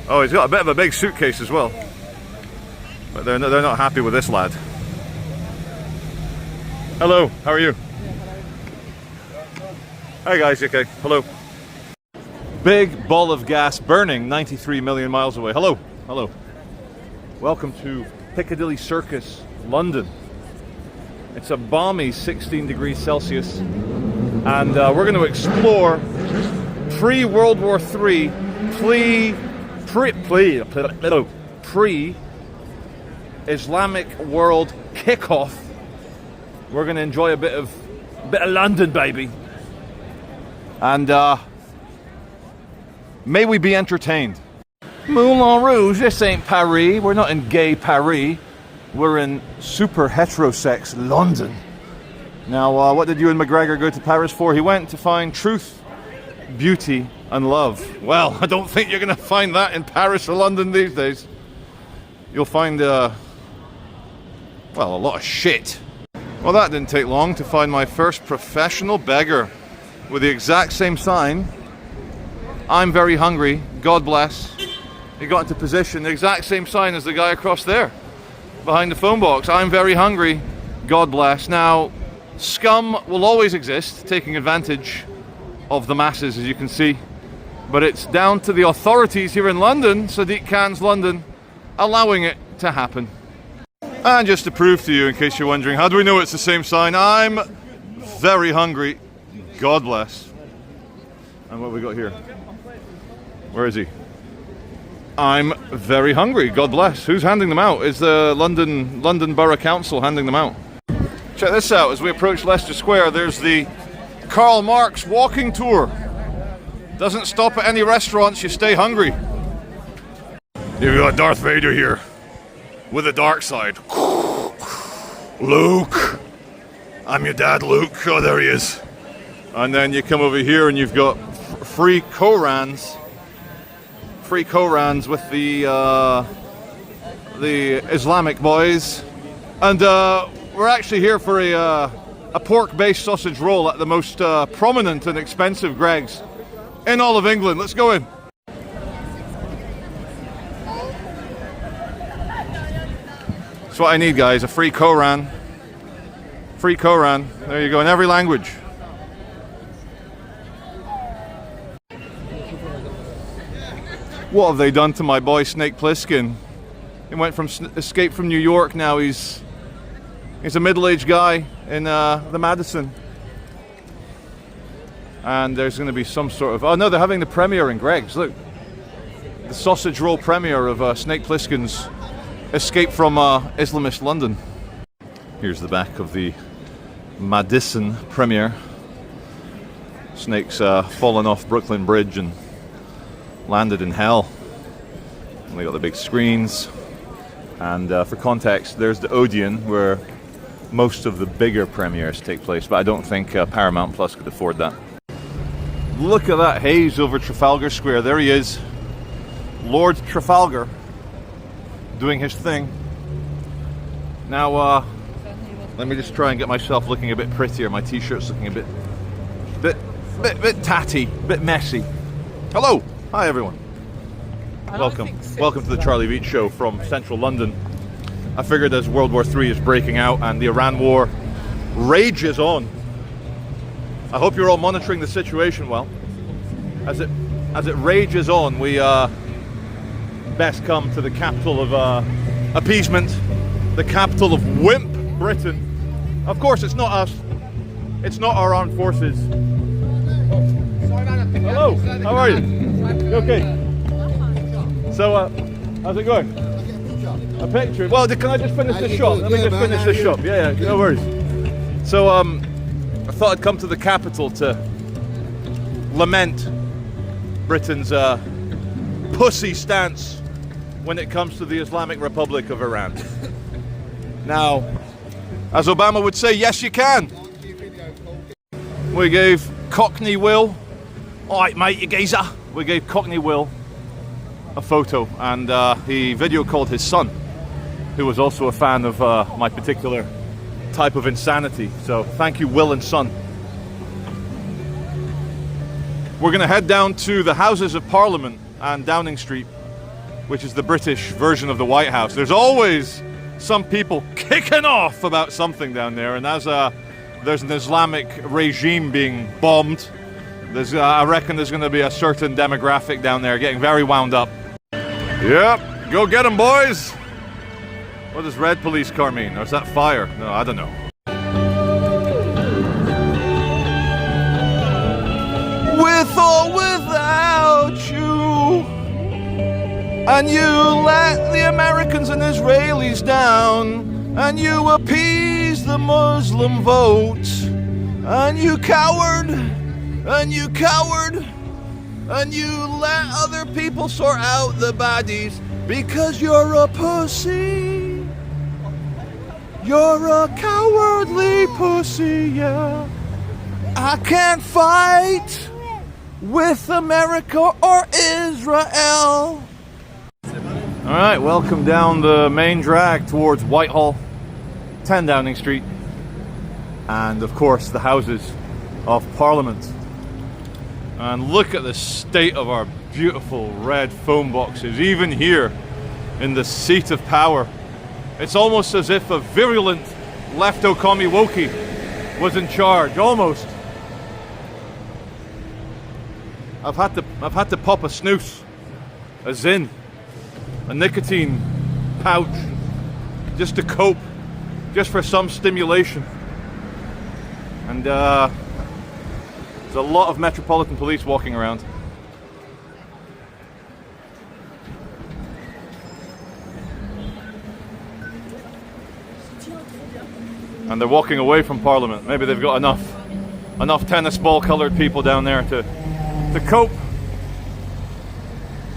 Oh, he's got a bit of a big suitcase as well. But they're not happy with this lad. Hello, how are you? Hi guys, you okay? Hello. Big ball of gas burning 93 million miles away. Hello, hello. Welcome to Piccadilly Circus, London. It's a balmy 16 degrees Celsius. And we're going to explore pre-World War III, pre-Islamic world kickoff. We're going to enjoy a bit of London, baby. And may we be entertained. Moulin Rouge, this ain't Paris. We're not in gay Paris. We're in super heterosex London. Now, what did Ewan McGregor go to Paris for? He went to find truth, beauty, and love. Well, I don't think you're going to find that in Paris or London these days. You'll find, well, a lot of shit. Well, that didn't take long to find my first professional beggar with the exact same sign. I'm very hungry, God bless. He got into position, the exact same sign as the guy across there, behind the phone box. I'm very hungry, God bless. Now, scum will always exist, taking advantage of the masses, as you can see. But it's down to the authorities here in London, Sadiq Khan's London, allowing it to happen. And just to prove to you, in case you're wondering, how do we know it's the same sign? I'm very hungry, God bless. And what have we got here? Where is he? I'm very hungry, God bless. Who's handing them out? Is the London Borough Council handing them out? Check this out, as we approach Leicester Square, there's the Karl Marx walking tour. Doesn't stop at any restaurants, you stay hungry. You've got Darth Vader here, with the dark side. Luke! I'm your dad, Luke. Oh, there he is. And then you come over here and you've got free Korans. Free Korans with the Islamic boys. And we're actually here for a pork-based sausage roll at the most prominent and expensive Greggs in all of England. Let's go in. That's what I need, guys, a free Koran. Free Koran. There you go, in every language. What have they done to my boy Snake Plissken? He went from Escape from New York, now he's a middle-aged guy in the Madison. And there's going to be some sort of... Oh no, they're having the premiere in Greggs, look. The sausage roll premiere of Snake Plissken's Escape from Islamist London. Here's the back of the Madison premiere. Snake's fallen off Brooklyn Bridge and landed in hell. And they got the big screens. And for context, there's the Odeon, where most of the bigger premieres take place, but I don't think Paramount Plus could afford that. Look at that haze over Trafalgar Square. There he is, Lord Trafalgar, doing his thing. Now, let me just try and get myself looking a bit prettier. My t-shirt's looking a bit tatty, bit messy. Hello, hi everyone. Welcome to the Charlie Veitch Show from central London. I figured as World War III is breaking out and the Iran war rages on, I hope you're all monitoring the situation well. As it rages on, we best come to the capital of appeasement, the capital of wimp Britain. Of course, it's not us. It's not our armed forces. Hello, how are you? You okay? So, how's it going? A picture? Well, can I just finish this shot? Let me just finish this shot. Yeah, no worries. So, I thought I'd come to the capital to lament Britain's pussy stance when it comes to the Islamic Republic of Iran. Now, as Obama would say, yes you can. We gave Cockney Will, alright mate, you geezer. We gave Cockney Will a photo, and he video called his son, who was also a fan of my particular type of insanity. So thank you, Will and son. We're going to head down to the Houses of Parliament and Downing Street which is the British version of the White House. There's always some people kicking off about something down there, and as there's an Islamic regime being bombed, I reckon there's going to be a certain demographic down there getting very wound up. Yep, go get them, boys! What does red police car mean? Or is that fire? No, I don't know. With or without you, and you let the Americans and Israelis down, and you appease the Muslim vote, and you coward, and you coward, and you let other people sort out the baddies because you're a pussy. You're a cowardly pussy, yeah. I can't fight with America or Israel. Alright, welcome down the main drag towards Whitehall, 10 Downing Street, and of course the Houses of Parliament. And look at the state of our beautiful red phone boxes, even here in the seat of power. It's almost as if a virulent lefto-commie wokey was in charge, almost. I've had to pop a snooze, a zin, a nicotine pouch, just to cope, just for some stimulation. And there's a lot of Metropolitan Police walking around. And they're walking away from Parliament. Maybe they've got enough tennis ball coloured people down there to cope.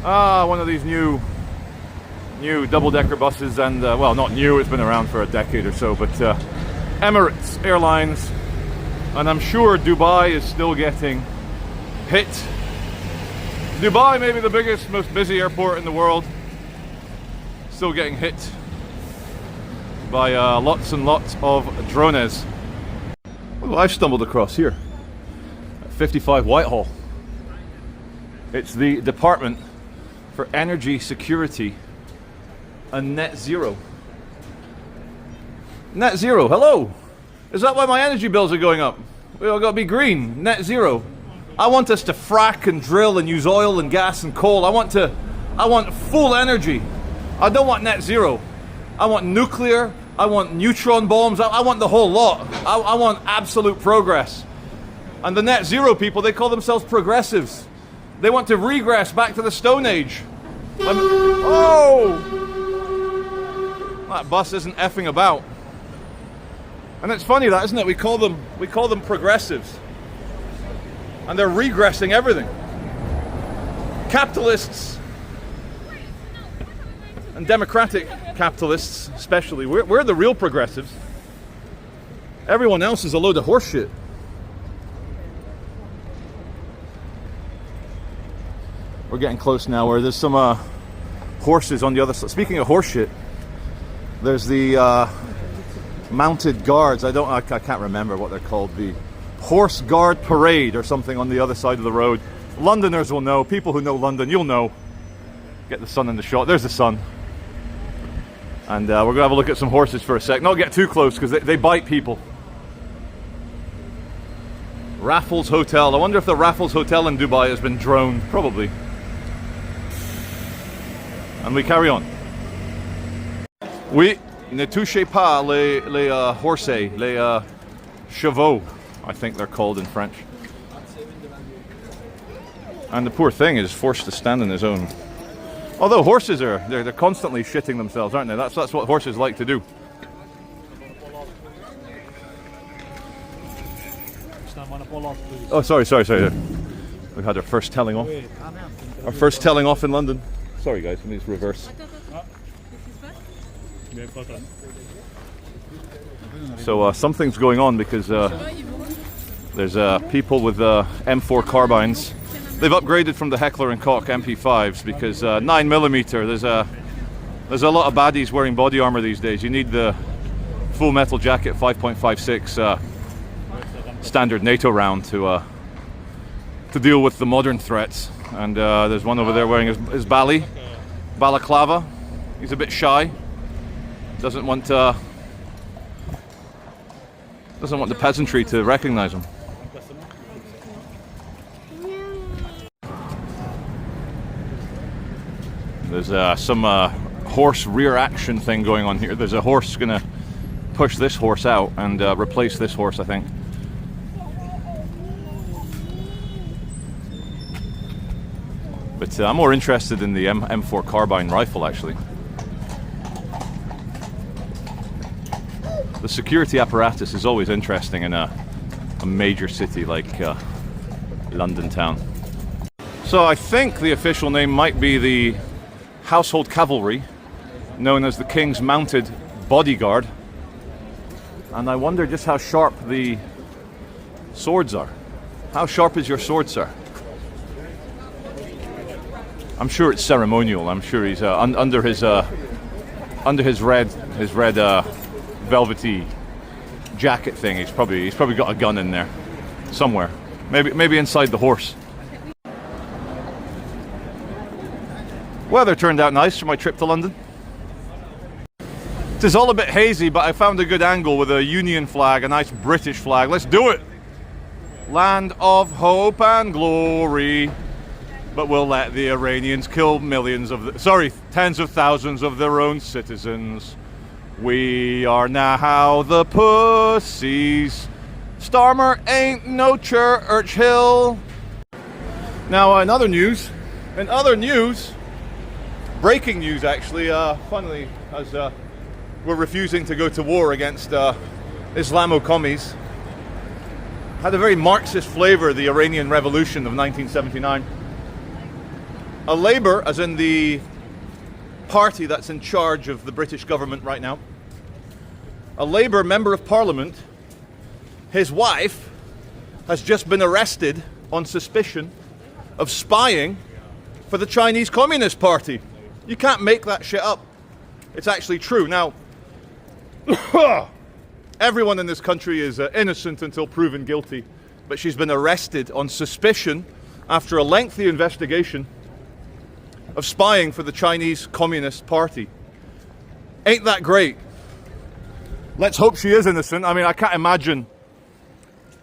One of these new double-decker buses, and well, not new, it's been around for a decade or so, but Emirates Airlines, and I'm sure Dubai is still getting hit. Dubai, maybe the biggest, most busy airport in the world, still getting hit by lots and lots of drones. Well, I've stumbled across here at 55 Whitehall. It's the Department for Energy Security and Net Zero. Net Zero, hello! Is that why my energy bills are going up? We all got to be green, net zero. I want us to frack and drill and use oil and gas and coal. I want full energy. I don't want net zero. I want nuclear, I want neutron bombs, I want the whole lot. I want absolute progress. And the net zero people, they call themselves progressives. They want to regress back to the Stone Age. Oh! That bus isn't effing about. And it's funny that, isn't it? We call them progressives. And they're regressing everything. Capitalists and democratic capitalists especially, we're the real progressives. Everyone else is a load of horseshit. We're getting close now where there's some horses on the other side. Speaking of horseshit, there's the mounted guards. I can't remember what they're called. The Horse Guard Parade or something on the other side of the road. Londoners will know. People who know London, you'll know. Get the sun in the shot. There's the sun. And we're going to have a look at some horses for a sec. Not get too close because they bite people. Raffles Hotel. I wonder if the Raffles Hotel in Dubai has been droned. Probably. And we carry on. Oui, ne touchez pas les horses, les chevaux, I think they're called in French. And the poor thing is forced to stand on his own. Although horses they're constantly shitting themselves, aren't they? That's what horses like to do. Oh, sorry. We had our first telling off. Our first telling off in London. Sorry guys, let me just reverse. So something's going on because there's people with M4 carbines. They've upgraded from the Heckler & Koch MP5s because 9mm, there's a lot of baddies wearing body armor these days. You need the full metal jacket 5.56 standard NATO round to deal with the modern threats. And there's one over there wearing his bally, balaclava. He's a bit shy. Doesn't want the peasantry to recognize him. There's some horse rear action thing going on here. There's a horse gonna push this horse out and replace this horse, I think. But I'm more interested in the M4 carbine rifle, actually. The security apparatus is always interesting in a major city like London town. So I think the official name might be the Household Cavalry, known as the King's Mounted Bodyguard. And I wonder just how sharp the swords are. How sharp is your sword, sir? I'm sure it's ceremonial. I'm sure he's under his red velvety jacket thing. He's probably got a gun in there somewhere. Maybe inside the horse. Weather turned out nice for my trip to London. It is all a bit hazy, but I found a good angle with a Union flag, a nice British flag. Let's do it! Land of hope and glory. But we'll let the Iranians kill tens of thousands of their own citizens. We are now the pussies. Starmer ain't no Churchill. Now, in other news, breaking news actually, funnily, as we're refusing to go to war against Islamo-commies. Had a very Marxist flavor, the Iranian Revolution of 1979. A Labour, as in the party that's in charge of the British government right now, a Labour member of Parliament, his wife has just been arrested on suspicion of spying for the Chinese Communist Party. You can't make that shit up. It's actually true. Now, everyone in this country is innocent until proven guilty, but she's been arrested on suspicion after a lengthy investigation of spying for the Chinese Communist Party. Ain't that great? Let's hope she is innocent. I mean, I can't imagine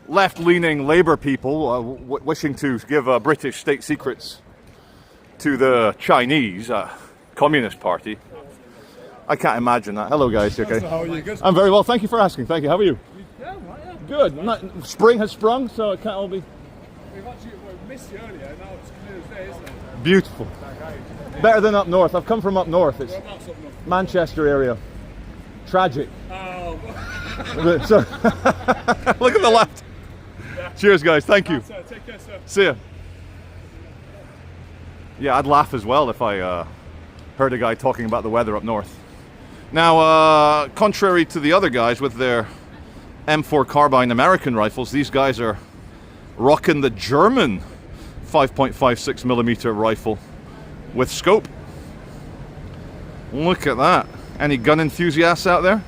left-leaning Labour people wishing to give British state secrets to the Chinese Communist Party. I can't imagine that. Hello, guys. You okay? How are you? Good. I'm very well. Thank you for asking. Thank you. How are you? Yeah, right, yeah. Good. Spring has sprung, so it can't all be... We've missed you earlier. Now it's clear as day, isn't it? Beautiful. Better than up north. I've come from up north. It's Whereabouts up north? Manchester area. Tragic. Oh. So, look at the left. Yeah. Cheers, guys. Thank you. Sir, take care, sir. See ya. Yeah, I'd laugh as well if I heard a guy talking about the weather up north. Now, contrary to the other guys with their M4 carbine American rifles, these guys are rocking the German 5.56mm rifle with scope. Look at that. Any gun enthusiasts out there?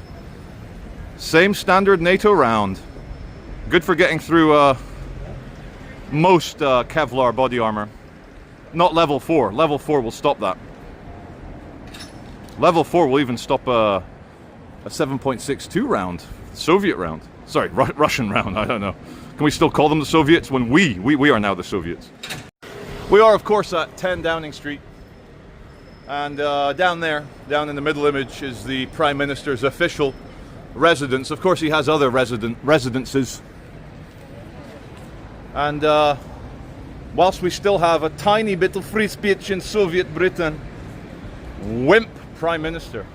Same standard NATO round. Good for getting through most Kevlar body armor. Not level 4. Level 4 will stop that. Level 4 will even stop a 7.62 round. Soviet round. Sorry, Russian round, I don't know. Can we still call them the Soviets when we are now the Soviets? We are, of course, at 10 Downing Street. And down there, down in the middle image, is the Prime Minister's official residence. Of course, he has other residences. And whilst we still have a tiny bit of free speech in Soviet Britain, wimp Prime Minister,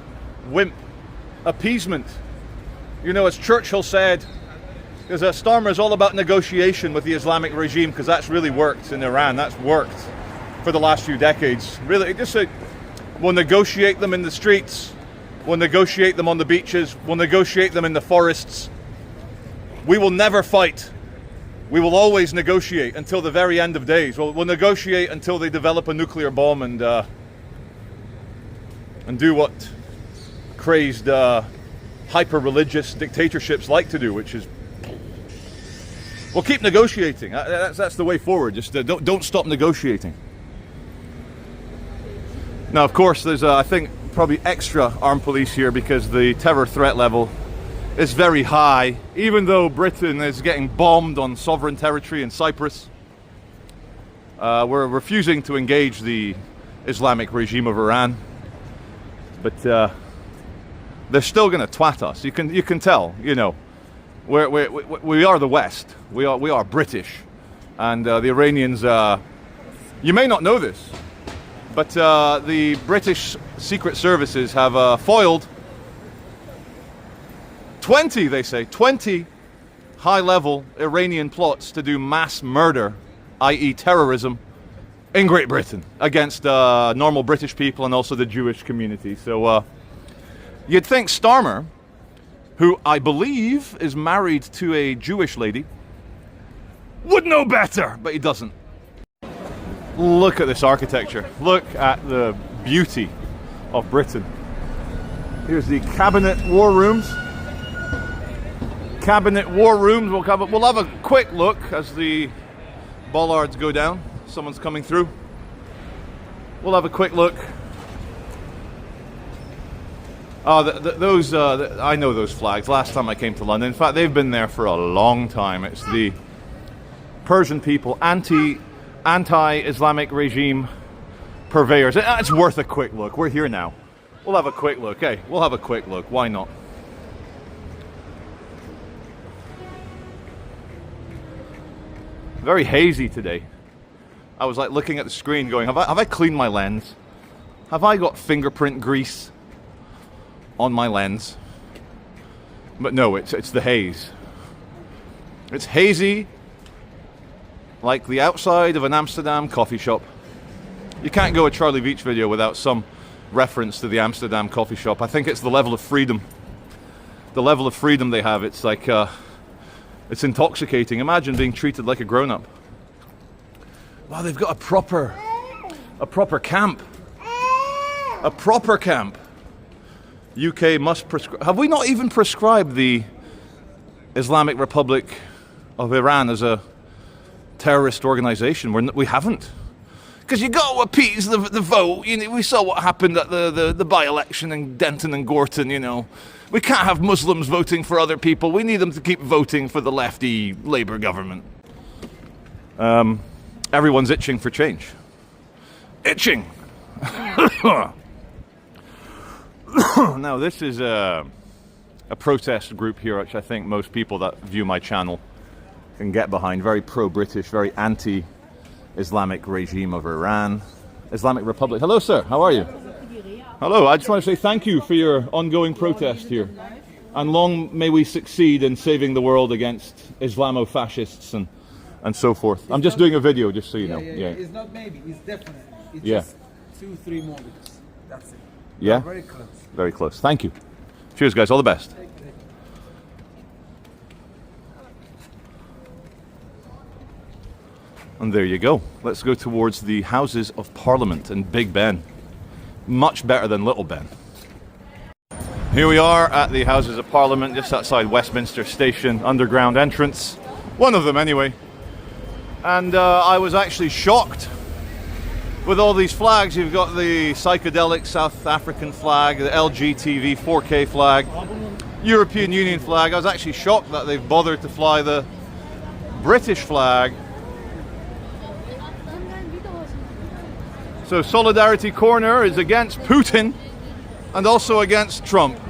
wimp, appeasement. You know, as Churchill said, because Starmer is all about negotiation with the Islamic regime, because that's really worked in Iran. That's worked for the last few decades. Really, just say, we'll negotiate them in the streets, we'll negotiate them on the beaches, we'll negotiate them in the forests. We will never fight. We will always negotiate until the very end of days. We'll negotiate until they develop a nuclear bomb and do what crazed, hyper-religious dictatorships like to do, which is, we'll keep negotiating. That's the way forward. Just don't stop negotiating. Now, of course, there's, I think, probably extra armed police here because the terror threat level is very high. Even though Britain is getting bombed on sovereign territory in Cyprus, we're refusing to engage the Islamic regime of Iran. But they're still going to twat us. You can tell, you know. We are the West. We are British, and the Iranians. You may not know this, but the British secret services have foiled 20, they say, 20 high-level Iranian plots to do mass murder, i.e. terrorism, in Great Britain against normal British people and also the Jewish community. So you'd think Starmer, who I believe is married to a Jewish lady, would know better, but he doesn't. Look at this architecture. Look at the beauty of Britain. Here's the Cabinet War Rooms. Cabinet War Rooms. We'll have a quick look as the bollards go down. Someone's coming through. We'll have a quick look. I know those flags. Last time I came to London, in fact, they've been there for a long time. It's the Persian people, anti-Islamic regime purveyors. It's worth a quick look. We're here now. We'll have a quick look. Hey, we'll have a quick look. Why not? Very hazy today. I was like looking at the screen going, have I cleaned my lens? Have I got fingerprint grease on my lens? But no, it's the haze. It's hazy like the outside of an Amsterdam coffee shop. You can't go a Charlie Veitch video without some reference to the Amsterdam coffee shop. I think it's the level of freedom. The level of freedom they have, it's like it's intoxicating. Imagine being treated like a grown-up. Wow, they've got a proper camp. A proper camp. UK must prescribe. Have we not even prescribed the Islamic Republic of Iran as a terrorist organization? We haven't. Because you got to appease the vote. You know, we saw what happened at the by-election in Denton and Gorton, you know. We can't have Muslims voting for other people. We need them to keep voting for the lefty Labour government. Everyone's itching for change. Itching! Now, this is a protest group here, which I think most people that view my channel can get behind. Very pro-British, very anti-Islamic regime of Iran. Islamic Republic. Hello, sir. How are you? Hello. I just want to say thank you for your ongoing protest here. And long may we succeed in saving the world against Islamo-fascists and so forth. I'm just doing a video, just so you know. Yeah. It's not maybe, it's definitely. It's yeah. Just 2-3 more minutes. That's it. Yeah? Very close. Very close. Thank you. Cheers, guys. All the best. And there you go. Let's go towards the Houses of Parliament in Big Ben. Much better than Little Ben. Here we are at the Houses of Parliament, just outside Westminster Station, underground entrance. One of them, anyway. And I was actually shocked with all these flags. You've got the psychedelic South African flag, the LGTV 4K flag, European Union flag. I was actually shocked that they've bothered to fly the British flag. So Solidarity Corner is against Putin and also against Trump.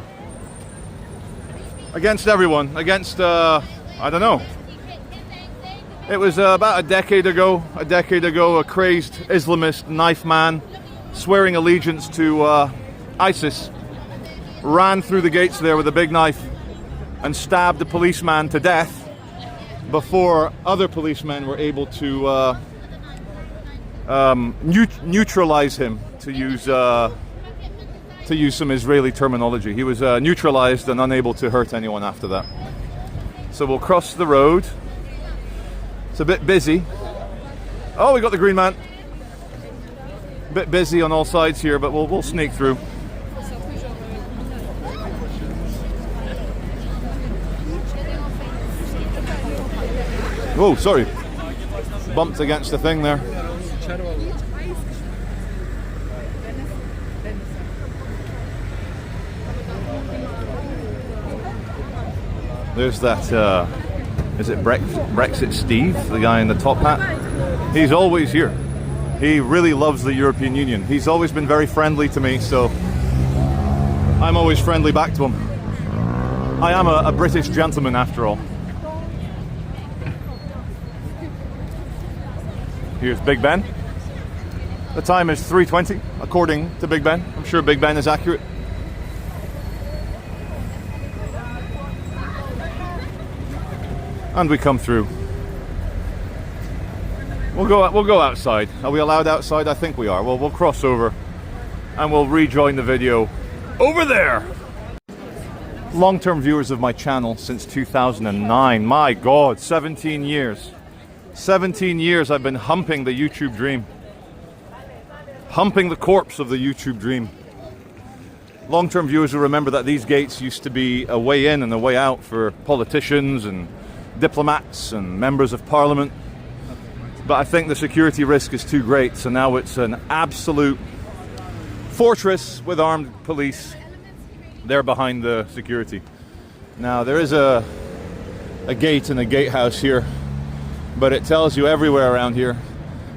Against everyone. Against, I don't know. It was about a decade ago, a crazed Islamist knife man swearing allegiance to ISIS ran through the gates there with a big knife and stabbed a policeman to death before other policemen were able to neutralize him, to use some Israeli terminology. He was neutralized and unable to hurt anyone after that. So we'll cross the road. It's a bit busy. Oh, we got the green man. A bit busy on all sides here, but we'll sneak through. Oh, sorry. Bumped against the thing there. There's that, is it Brexit Steve, the guy in the top hat? He's always here. He really loves the European Union. He's always been very friendly to me, so I'm always friendly back to him. I am a British gentleman after all. Here's Big Ben. The time is 3:20, according to Big Ben. I'm sure Big Ben is accurate. And we come through. We'll go outside. Are we allowed outside? I think we are. Well, we'll cross over and we'll rejoin the video over there. Long-term viewers of my channel since 2009. My God, 17 years. 17 years I've been humping the YouTube dream. Humping the corpse of the YouTube dream. Long-term viewers will remember that these gates used to be a way in and a way out for politicians and diplomats and members of parliament. But I think the security risk is too great, so now it's an absolute fortress with armed police there behind the security. Now there is a gate and a gatehouse here, but it tells you everywhere around here.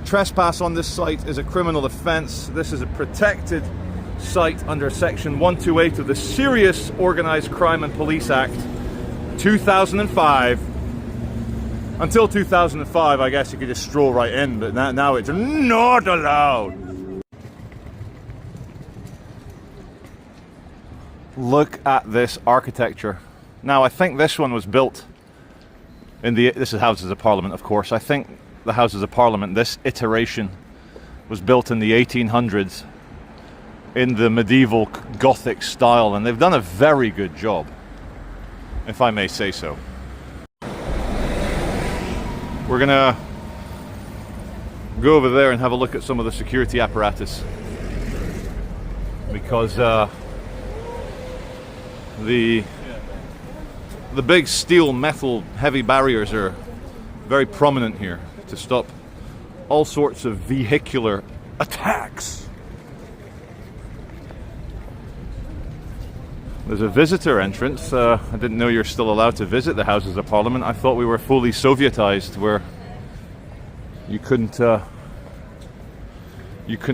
Trespass on this site is a criminal offence. This is a protected site under section 128 of the Serious Organised Crime and Police Act 2005. Until 2005, I guess you could just stroll right in, but now it's not allowed. Look at this architecture. Now, I think this one was built in this is Houses of Parliament, of course. I think the Houses of Parliament, this iteration, was built in the 1800s in the medieval Gothic style, and they've done a very good job, if I may say so. We're gonna go over there and have a look at some of the security apparatus, because the big steel metal heavy barriers are very prominent here to stop all sorts of vehicular attacks. There's a visitor entrance. I didn't know you're still allowed to visit the Houses of Parliament. I thought we were fully Sovietized, where you couldn't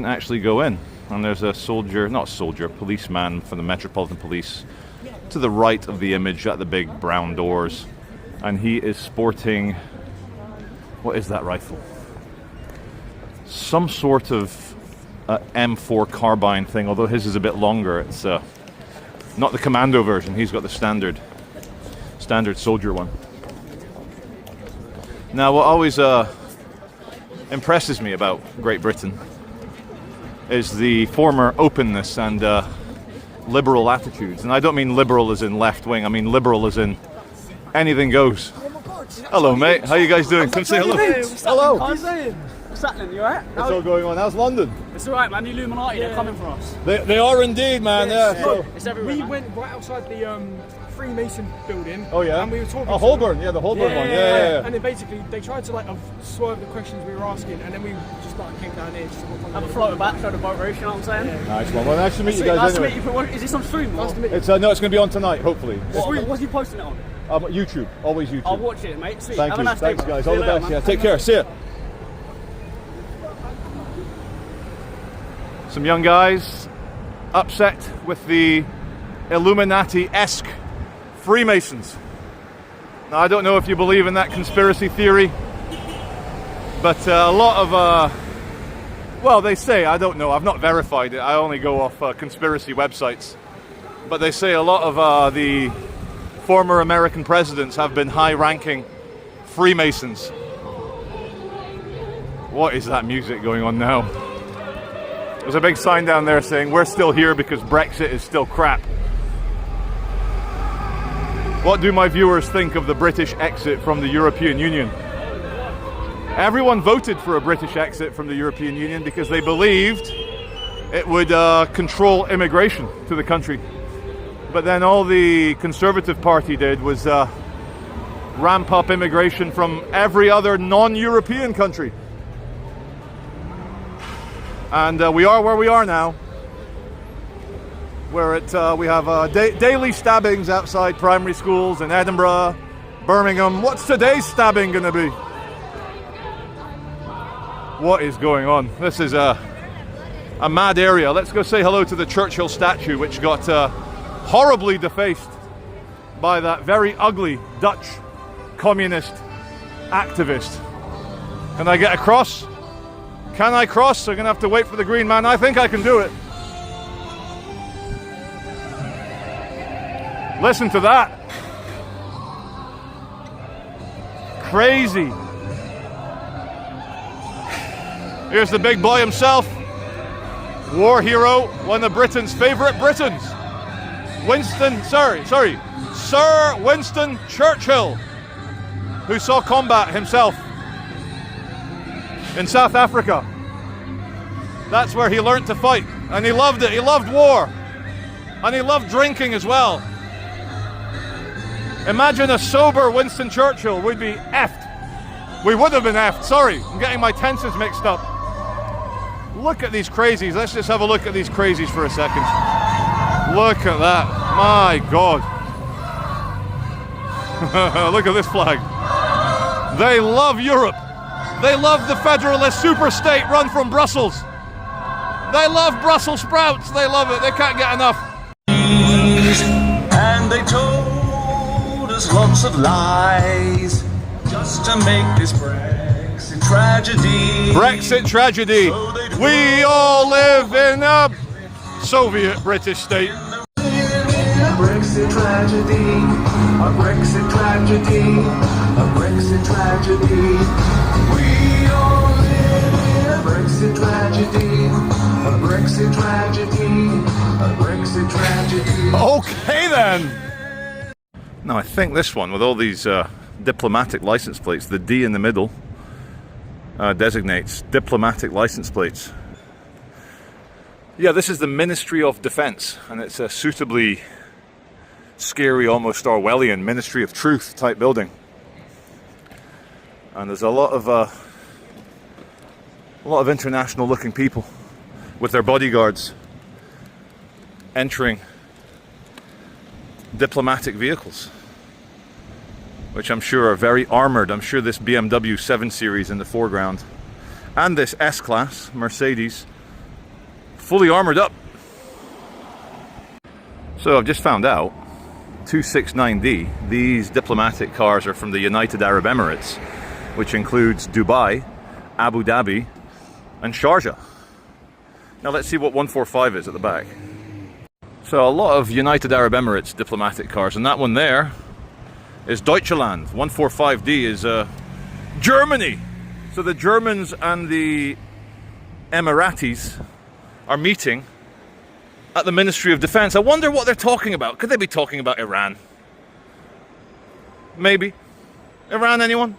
actually go in. And there's a policeman from the Metropolitan Police to the right of the image at the big brown doors, and he is sporting, what is that rifle? Some sort of M4 carbine thing, although his is a bit longer. It's not the commando version. He's got the standard soldier one. Now, what always impresses me about Great Britain is the former openness and liberal attitudes. And I don't mean liberal as in left wing. I mean liberal as in anything goes. Hello, mate. How you guys doing? Come say hello. Hello. What's happening? You alright? What's all going on? How's London? It's alright, man. The Illuminati, they're coming for us. They are indeed, man. Yeah. So. It's everywhere. We man. went right outside the Freemason building. Oh yeah. And we were talking. Oh, Holborn. Yeah, the Holborn one. Yeah. And then basically they tried to like swerve the questions we were asking, and then we just came down here. Have a float back, show the boat race. You know what I'm saying? Yeah. Nice one. Well, nice to meet you guys. Nice anyway. to meet you. Is this on stream? Nice to meet you. It's no, it's going to be on tonight, hopefully. What's he posting it on? YouTube. Always YouTube. I'll watch it, mate. Sweet. Thank Have you. a nice Thanks, day, guys. See All you the later, best. man. Yeah. Take care. See ya. Some young guys upset with the Illuminati-esque Freemasons. Now, I don't know if you believe in that conspiracy theory, but a lot of, well, they say, I don't know, I've not verified it, I only go off conspiracy websites, but they say a lot of the former American presidents have been high-ranking Freemasons. What is that music going on now? There's a big sign down there saying, we're still here because Brexit is still crap. What do my viewers think of the British exit from the European Union? Everyone voted for a British exit from the European Union because they believed it would control immigration to the country. But then all the Conservative Party did was ramp up immigration from every other non-European country. And we are where we are now. where we have daily stabbings outside primary schools in Edinburgh, Birmingham. What's today's stabbing going to be? What is going on? This is a mad area. Let's go say hello to the Churchill statue, which got horribly defaced by that very ugly Dutch communist activist. Can I get across? Can I cross? I'm going to have to wait for the green man. I think I can do it. Listen to that. Crazy. Here's the big boy himself. War hero, one of Britain's favorite Britons. Sir Winston Churchill, who saw combat himself in South Africa. That's where he learned to fight, and he loved it. He loved war, and he loved drinking as well. Imagine a sober Winston Churchill. We'd be effed. We would have been effed. Sorry, I'm getting my tenses mixed up. Look at these crazies. Let's just have a look at these crazies for a second. Look at that. My God. Look at this flag. They love Europe. They love the federalist superstate run from Brussels. They love Brussels sprouts. They love it. They can't get enough. And they told us lots of lies just to make this Brexit tragedy. Brexit tragedy. We all live in a Soviet British state. A Brexit tragedy. A Brexit tragedy. A Brexit tragedy. We all live in a Brexit tragedy. A Brexit tragedy. A Brexit tragedy. Okay then. Now I think this one with all these diplomatic license plates, the D in the middle designates diplomatic license plates. Yeah, this is the Ministry of Defence, and it's a suitably scary, almost Orwellian Ministry of Truth type building. And there's a lot of international looking people with their bodyguards entering diplomatic vehicles, which I'm sure are very armoured. I'm sure this BMW 7 Series in the foreground and this S-Class Mercedes fully armoured up. So I've just found out 269D, these diplomatic cars are from the United Arab Emirates, which includes Dubai, Abu Dhabi and Sharjah. Now let's see what 145 is at the back. So a lot of United Arab Emirates diplomatic cars, and that one there is Deutschland. 145D is Germany. So the Germans and the Emiratis are meeting at the Ministry of Defence. I wonder what they're talking about. Could they be talking about Iran? Maybe. Iran, anyone?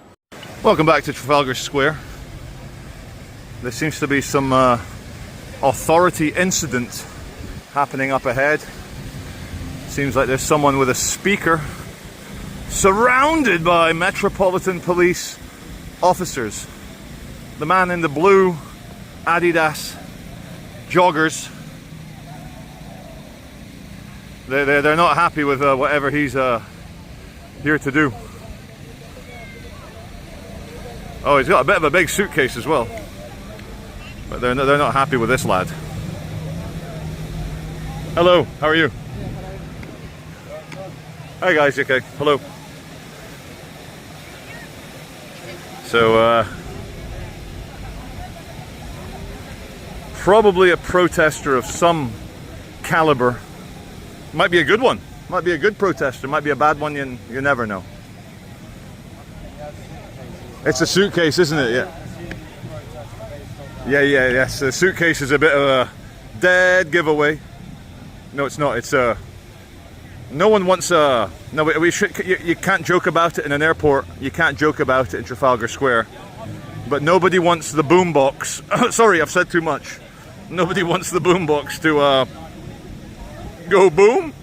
Welcome back to Trafalgar Square. There seems to be some authority incident happening up ahead. Seems like there's someone with a speaker surrounded by Metropolitan Police officers. The man in the blue Adidas joggers. They're not happy with whatever he's here to do. Oh, he's got a bit of a big suitcase as well. But they're not happy with this lad. Hello, how are you? Hi guys, you okay? Hello. So, probably a protester of some caliber. Might be a good one. Might be a good protester. Might be a bad one. You never know. It's a suitcase, isn't it? Yeah. Yes. The suitcase is a bit of a dead giveaway. No, it's not. It's no one wants no. We should. You can't joke about it in an airport. You can't joke about it in Trafalgar Square. But nobody wants the boombox. Sorry, I've said too much. Nobody wants the boombox to go boom.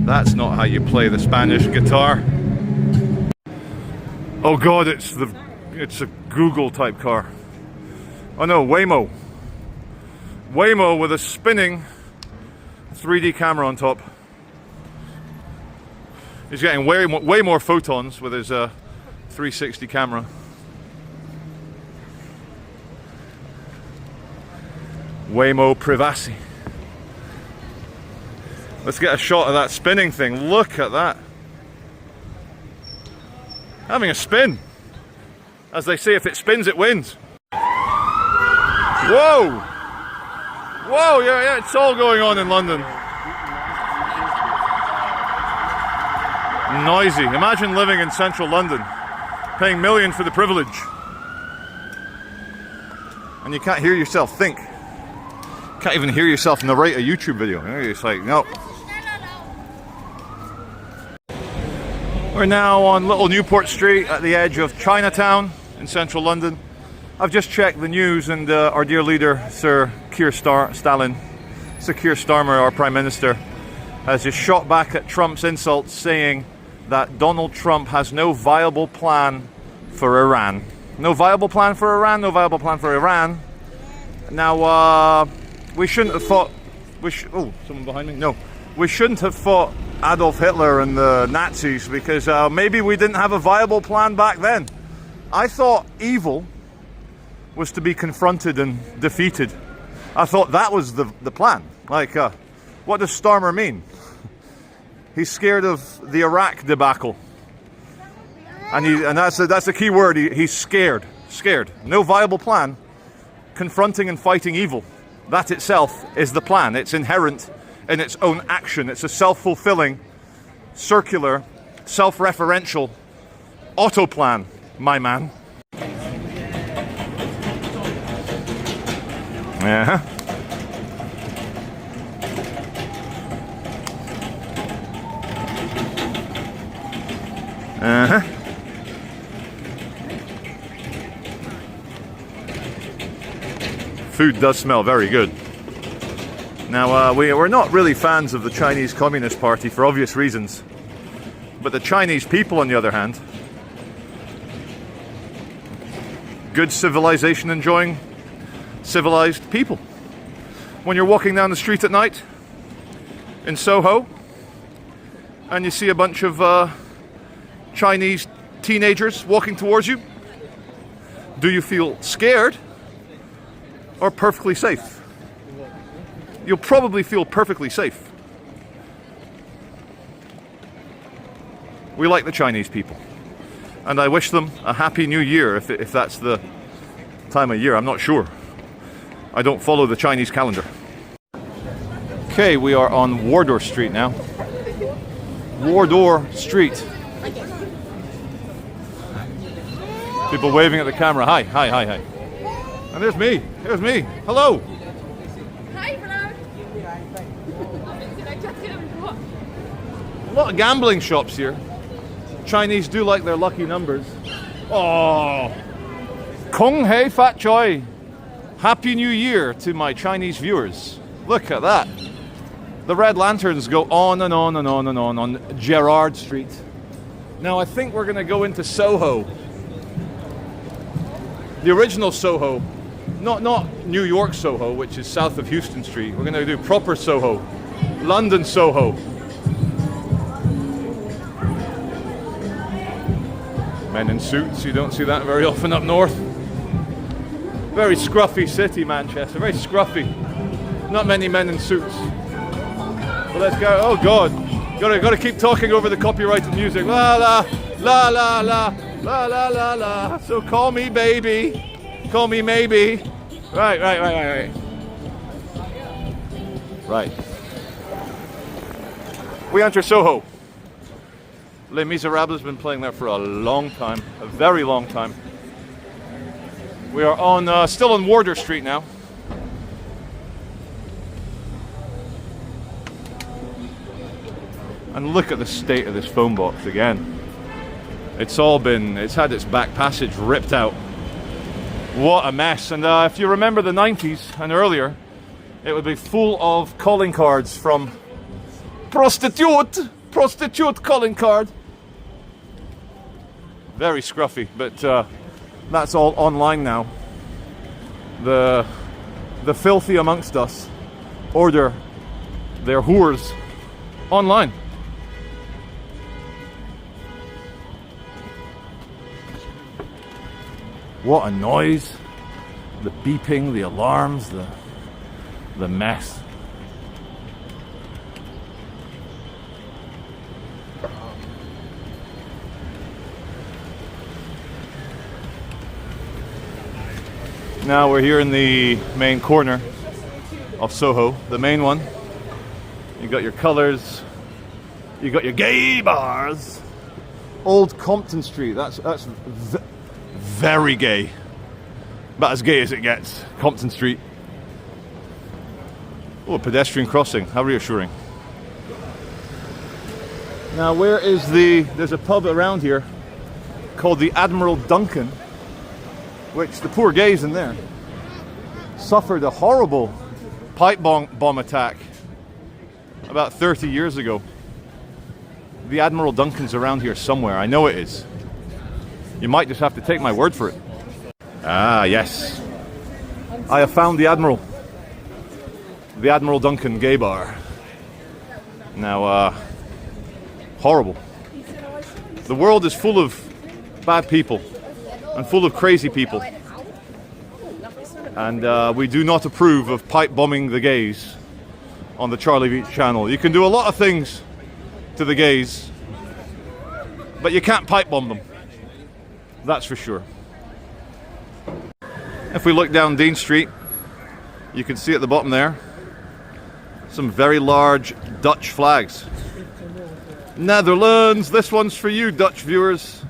That's not how you play the Spanish guitar. Oh God, it's It's a Google type car. Oh no, Waymo. Waymo with a spinning 3D camera on top. He's getting way more photons with his 360 camera. Waymo Privacy. Let's get a shot of that spinning thing. Look at that. Having a spin. As they say, if it spins, it wins. Whoa! Whoa, yeah, it's all going on in London. Noisy. Imagine living in central London, paying millions for the privilege. And you can't hear yourself think. Can't even hear yourself narrate a YouTube video. It's like, no. We're now on Little Newport Street at the edge of Chinatown in central London. I've just checked the news, and our dear leader, Sir Keir Starmer, our Prime Minister, has just shot back at Trump's insults, saying that Donald Trump has no viable plan for Iran. No viable plan for Iran, no viable plan for Iran. Now, we shouldn't have fought... oh, someone behind me? No. We shouldn't have fought Adolf Hitler and the Nazis because maybe we didn't have a viable plan back then. I thought evil was to be confronted and defeated. I thought that was the plan. Like, what does Starmer mean? He's scared of the Iraq debacle. And that's the key word. He's scared. Scared. No viable plan. Confronting and fighting evil. That itself is the plan. It's inherent in its own action. It's a self-fulfilling, circular, self-referential auto-plan, my man. Uh-huh. Uh-huh. Food does smell very good. Now, we're not really fans of the Chinese Communist Party for obvious reasons. But the Chinese people, on the other hand, good civilization enjoying civilized people. When you're walking down the street at night in Soho and you see a bunch of Chinese teenagers walking towards you, do you feel scared or perfectly safe? You'll probably feel perfectly safe. We like the Chinese people, and I wish them a happy new year if that's the time of year. I'm not sure. I don't follow the Chinese calendar. Okay, we are on Wardour Street now. Wardour Street. People waving at the camera. Hi, hi, hi, hi. And there's me. There's me. Hello. Hi, vlog. A lot of gambling shops here. Chinese do like their lucky numbers. Oh, Kong Hei Fat Choi. Happy New Year to my Chinese viewers. Look at that. The red lanterns go on and on and on and on Gerrard Street. Now I think we're going to go into Soho. The original Soho. Not New York Soho, which is south of Houston Street. We're going to do proper Soho. London Soho. Men in suits, you don't see that very often up north. Very scruffy city, Manchester. Very scruffy. Not many men in suits. But let's go. Oh God. Gotta keep talking over the copyrighted music. La la la la la la la la la. So call me baby. Call me maybe. Right. Right. We enter Soho. Les Miserables has been playing there for a long time. A very long time. We are on still on Wardour Street now. And look at the state of this phone box again. It's had its back passage ripped out. What a mess. And if you remember the 90s and earlier, it would be full of calling cards from prostitute calling card. Very scruffy, but That's all online now. The filthy amongst us order their whores online. What a noise. The beeping, the alarms, the mess. Now we're here in the main corner of Soho, the main one. You got your colours, you got your gay bars. Old Compton Street, that's very gay. About as gay as it gets, Compton Street. Oh, a pedestrian crossing, how reassuring. Now where is there's a pub around here called the Admiral Duncan, which the poor gays in there suffered a horrible pipe bomb attack about 30 years ago. The Admiral Duncan's around here somewhere, I know it is. You might just have to take my word for it. Ah, yes. I have found the Admiral. The Admiral Duncan gay bar. Now, horrible. The world is full of bad people and full of crazy people. And we do not approve of pipe bombing the gays on the Charlie Beach channel. You can do a lot of things to the gays, but you can't pipe bomb them. That's for sure. If we look down Dean Street, you can see at the bottom there some very large Dutch flags. Netherlands, this one's for you, Dutch viewers.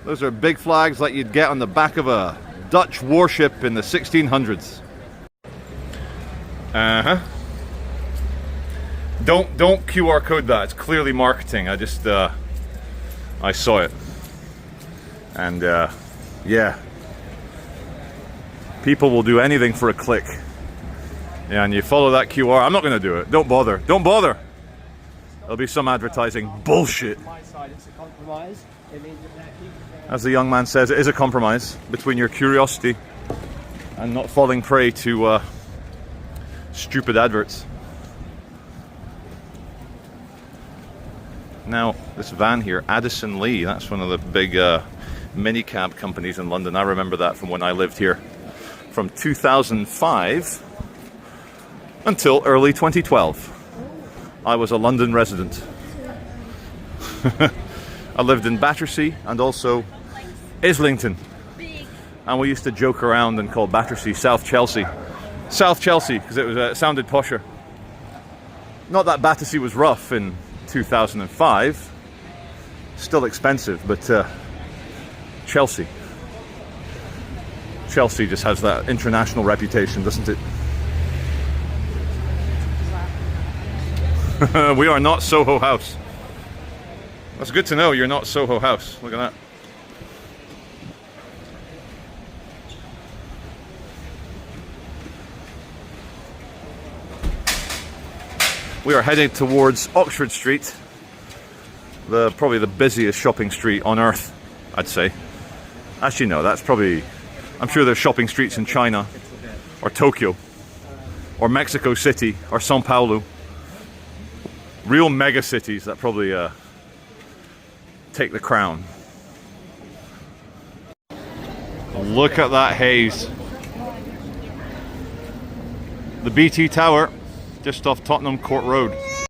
Those are big flags like you'd get on the back of a Dutch warship in the 1600s. Don't QR code that. It's clearly marketing. I just I saw it, and yeah, people will do anything for a click. Yeah, and you follow that QR. I'm not going to do it. Don't bother. Don't bother. There'll be some advertising bullshit. As the young man says, it is a compromise between your curiosity and not falling prey to stupid adverts. Now, this van here, Addison Lee, that's one of the big minicab companies in London. I remember that from when I lived here, from 2005 until early 2012. I was a London resident. I lived in Battersea and also Islington. And we used to joke around and call Battersea South Chelsea. South Chelsea, because it sounded posher. Not that Battersea was rough in 2005. Still expensive, but Chelsea. Chelsea just has that international reputation, doesn't it? We are not Soho House. That's good to know you're not Soho House. Look at that. We are heading towards Oxford Street, probably the busiest shopping street on earth, I'd say. Actually, no, that's probably... I'm sure there's shopping streets in China, or Tokyo, or Mexico City, or Sao Paulo. Real mega cities that probably take the crown. Look at that haze. The BT Tower, just off Tottenham Court Road.